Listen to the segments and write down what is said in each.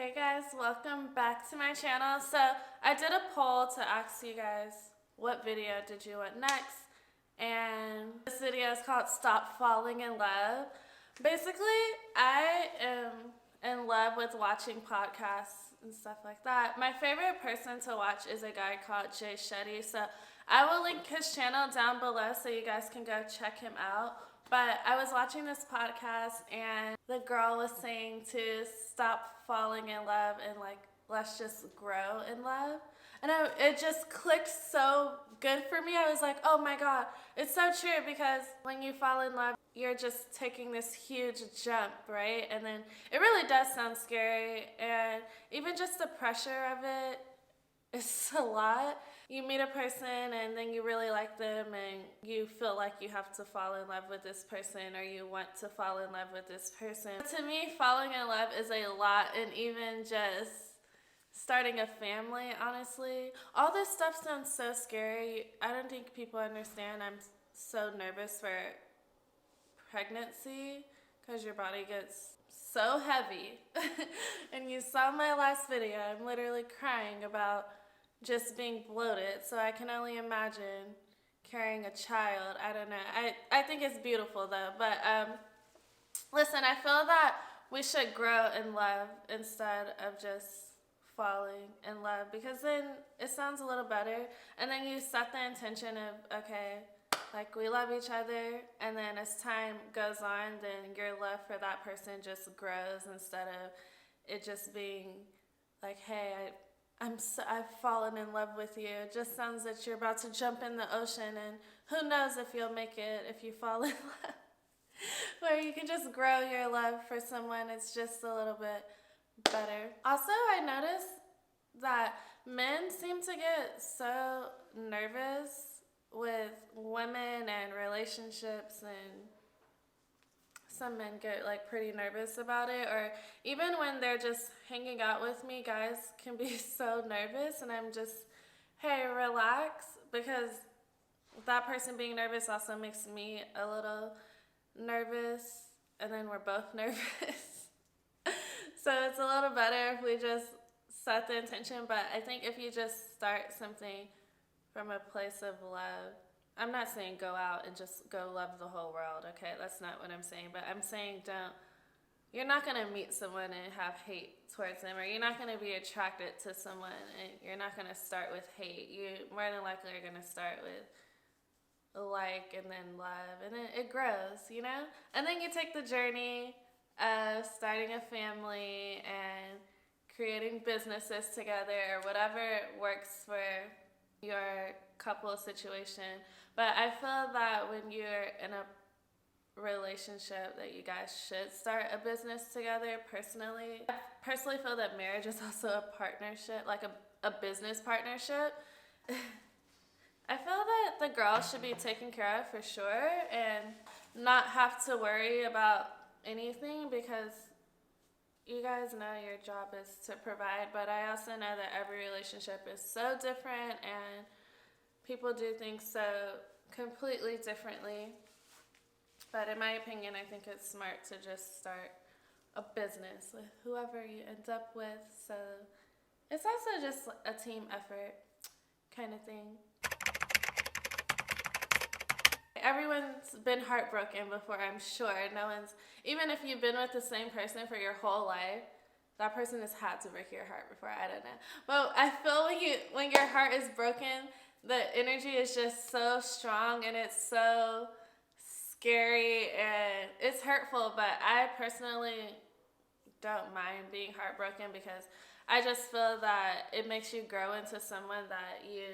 Hey guys, welcome back to my channel. So I did a poll to ask you guys what video did you want next, and this video is called Stop Falling in Love. Basically, I am in love with watching podcasts and stuff like that. My favorite person to watch is a guy called Jay Shetty, so I will link his channel down below so you guys can go check him out. But I was watching this podcast and the girl was saying to stop falling in love and let's just grow in love. And it just clicked so good for me. I was like, oh my God, it's so true, because when you fall in love, you're just taking this huge jump, right? And then it really does sound scary, and even just the pressure of it is a lot. You meet a person and then you really like them and you feel like you have to fall in love with this person, or you want to fall in love with this person. To me, falling in love is a lot, and even just starting a family, honestly. All this stuff sounds so scary. I don't think people understand. I'm so nervous for pregnancy because your body gets so heavy. And you saw my last video. I'm literally crying about just being bloated, so I can only imagine carrying a child. I don't know. I think it's beautiful though, but listen, I feel that we should grow in love instead of just falling in love, because then it sounds a little better, and then you set the intention of, okay, like, we love each other, and then as time goes on, then your love for that person just grows, instead of it just being like, hey, I've fallen in love with you. It just sounds that you're about to jump in the ocean, and who knows if you'll make it if you fall in love. Where you can just grow your love for someone, it's just a little bit better. Also, I noticed that men seem to get so nervous with women and relationships, and some men get pretty nervous about it, or even when they're just hanging out with me, guys can be so nervous, and I'm just, hey, relax, because that person being nervous also makes me a little nervous, and then we're both nervous. So it's a little better if we just set the intention. But I think if you just start something from a place of love, I'm not saying go out and just go love the whole world, okay? That's not what I'm saying. But I'm saying you're not going to meet someone and have hate towards them, or you're not going to be attracted to someone and you're not going to start with hate. You more than likely are going to start with like, and then love, and then it grows, you know? And then you take the journey of starting a family and creating businesses together, or whatever works for your couple situation. But I feel that when you're in a relationship, that you guys should start a business together. Personally, I personally feel that marriage is also a partnership, like a business partnership. I feel that the girl should be taken care of for sure, and not have to worry about anything, because you guys know your job is to provide. But I also know that every relationship is so different, and people do things so completely differently. But in my opinion, I think it's smart to just start a business with whoever you end up with. So it's also just a team effort kind of thing. Everyone's been heartbroken before, I'm sure. No one's, even if you've been with the same person for your whole life, that person has had to break your heart before. I don't know. But I feel when your heart is broken, the energy is just so strong, and it's so scary, and it's hurtful. But I personally don't mind being heartbroken, because I just feel that it makes you grow into someone that you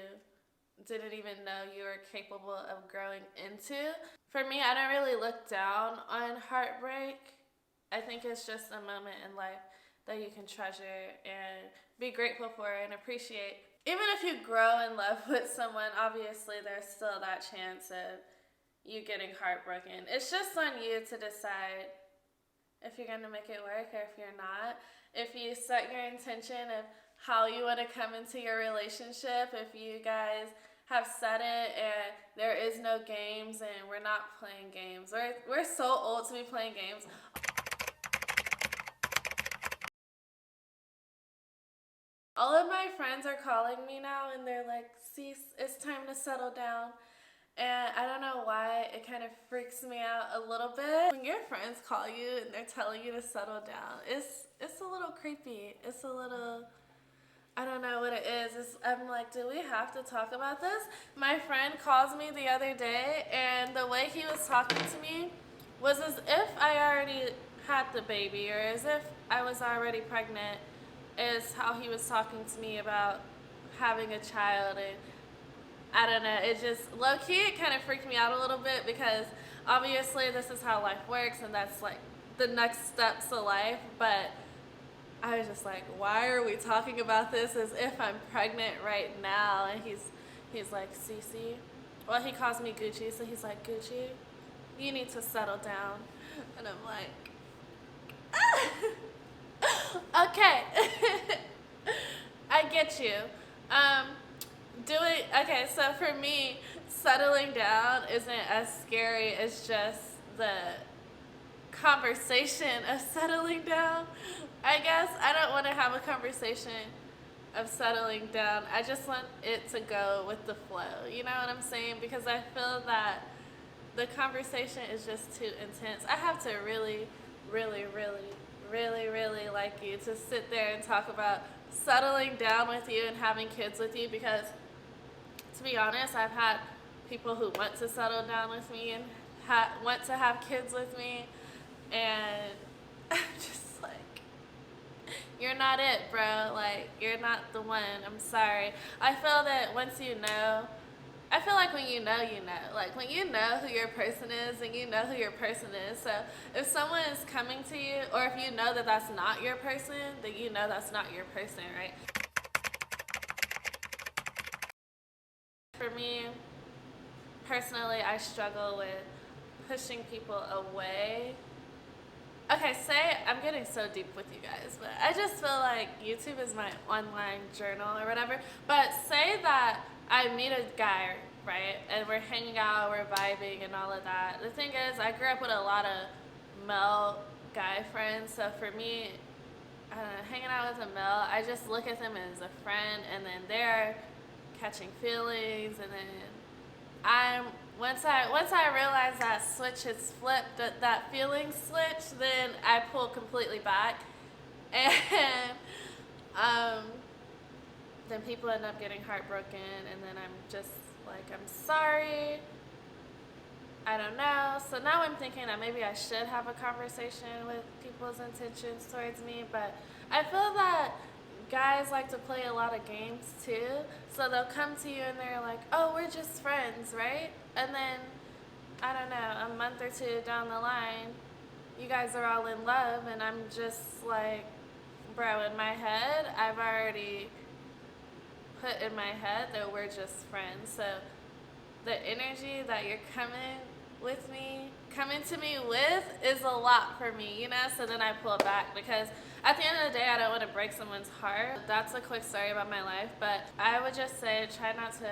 didn't even know you were capable of growing into. For me, I don't really look down on heartbreak. I think it's just a moment in life that you can treasure and be grateful for and appreciate. Even if you grow in love with someone, obviously there's still that chance of you getting heartbroken. It's just on you to decide if you're going to make it work or if you're not. If you set your intention of how you want to come into your relationship, if you guys have said it and there is no games, and we're not playing games. We're so old to be playing games. All of my friends are calling me now and they're like, "Cease, it's time to settle down." And I don't know why, it kind of freaks me out a little bit. When your friends call you and they're telling you to settle down, it's a little creepy. It's a little, I don't know what it is. I'm like, do we have to talk about this? My friend calls me the other day, and the way he was talking to me was as if I already had the baby, or as if I was already pregnant, is how he was talking to me about having a child. And I don't know, it just, low-key, it kind of freaked me out a little bit, because obviously this is how life works, and that's like the next steps of life, but I was just like, why are we talking about this as if I'm pregnant right now? And he's like, Cece, well, he calls me Gucci, so he's like, Gucci, you need to settle down. And I'm like, okay, I get you. Okay, so for me, settling down isn't as scary as just the conversation of settling down, I guess. I don't want to have a conversation of settling down. I just want it to go with the flow. You know what I'm saying? Because I feel that the conversation is just too intense. I have to really, really, really, really, really like you to sit there and talk about settling down with you and having kids with you, because to be honest, I've had people who want to settle down with me and want to have kids with me, and I'm just like, you're not it, bro. Like, you're not the one. I'm sorry. I feel that once you know, I feel like when you know, you know. Like, when you know who your person is, and you know who your person is. So if someone is coming to you, or if you know that that's not your person, then you know that's not your person, right? For me, personally, I struggle with pushing people away. Okay, say, I'm getting so deep with you guys, but I just feel like YouTube is my online journal or whatever. But say that I meet a guy, right, and we're hanging out, we're vibing and all of that. The thing is, I grew up with a lot of male guy friends, so for me, hanging out with a male, I just look at them as a friend, and then they're catching feelings, and then once I realize that switch is flipped, that feeling switch, then I pull completely back, and then people end up getting heartbroken, and then I'm just like, I'm sorry, I don't know. So now I'm thinking that maybe I should have a conversation with people's intentions towards me, but I feel that guys like to play a lot of games too. So they'll come to you and they're like, oh, we're just friends, right? And then, I don't know, a month or two down the line, you guys are all in love, and I'm just like, bro, in my head, I've already put in my head that we're just friends. So the energy that you're coming to me with is a lot for me, you know? So then I pull back, because at the end of the day, I don't want to break someone's heart. That's a quick story about my life, but I would just say, try not to,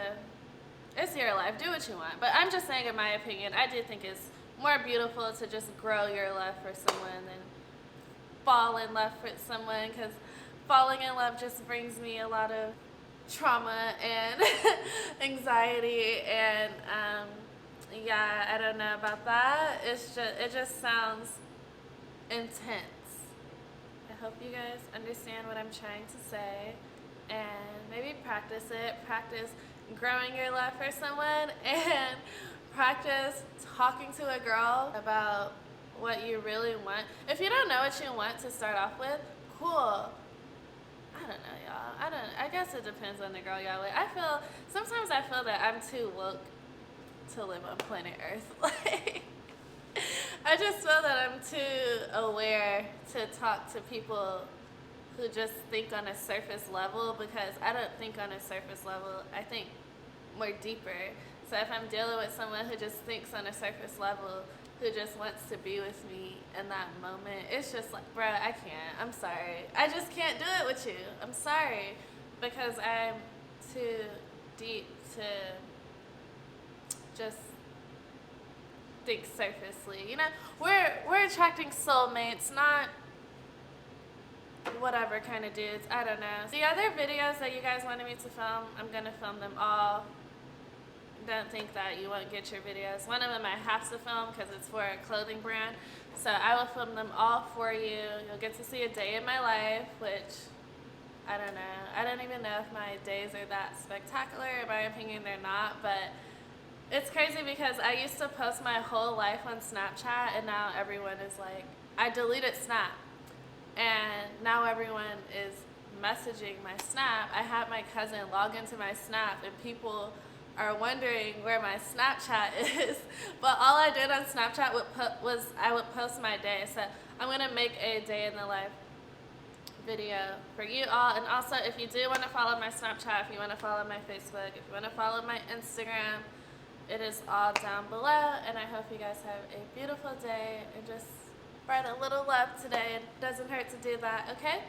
it's your life, do what you want. But I'm just saying, in my opinion, I do think it's more beautiful to just grow your love for someone than fall in love with someone, because falling in love just brings me a lot of trauma and anxiety, and yeah, I don't know about that. It just sounds intense. I hope you guys understand what I'm trying to say, and maybe practice it. Practice growing your love for someone, and practice talking to a girl about what you really want. If you don't know what you want to start off with, cool. I don't know, y'all. I guess it depends on the girl y'all with. Sometimes I feel that I'm too woke to live on planet Earth. Like, I just feel that I'm too aware to talk to people who just think on a surface level, because I don't think on a surface level. I think more deeper. So if I'm dealing with someone who just thinks on a surface level, who just wants to be with me in that moment, it's just like, bruh, I can't. I'm sorry. I just can't do it with you. I'm sorry. Because I'm too deep to just think surfacely. You know, we're attracting soulmates, not whatever kind of dudes. I don't know. The other videos that you guys wanted me to film, I'm gonna film them all. Don't think that you won't get your videos. One of them I have to film because it's for a clothing brand. So I will film them all for you. You'll get to see a day in my life, which I don't know. I don't even know if my days are that spectacular. In my opinion, they're not. But it's crazy because I used to post my whole life on Snapchat, and now everyone is like, I deleted Snap. And now everyone is messaging my Snap. I had my cousin log into my Snap, and people are wondering where my Snapchat is. But all I did on Snapchat was I would post my day. So I'm gonna make a day in the life video for you all. And also, if you do want to follow my Snapchat, if you want to follow my Facebook, if you want to follow my Instagram, it is all down below. And I hope you guys have a beautiful day and just spread a little love today. It doesn't hurt to do that, okay?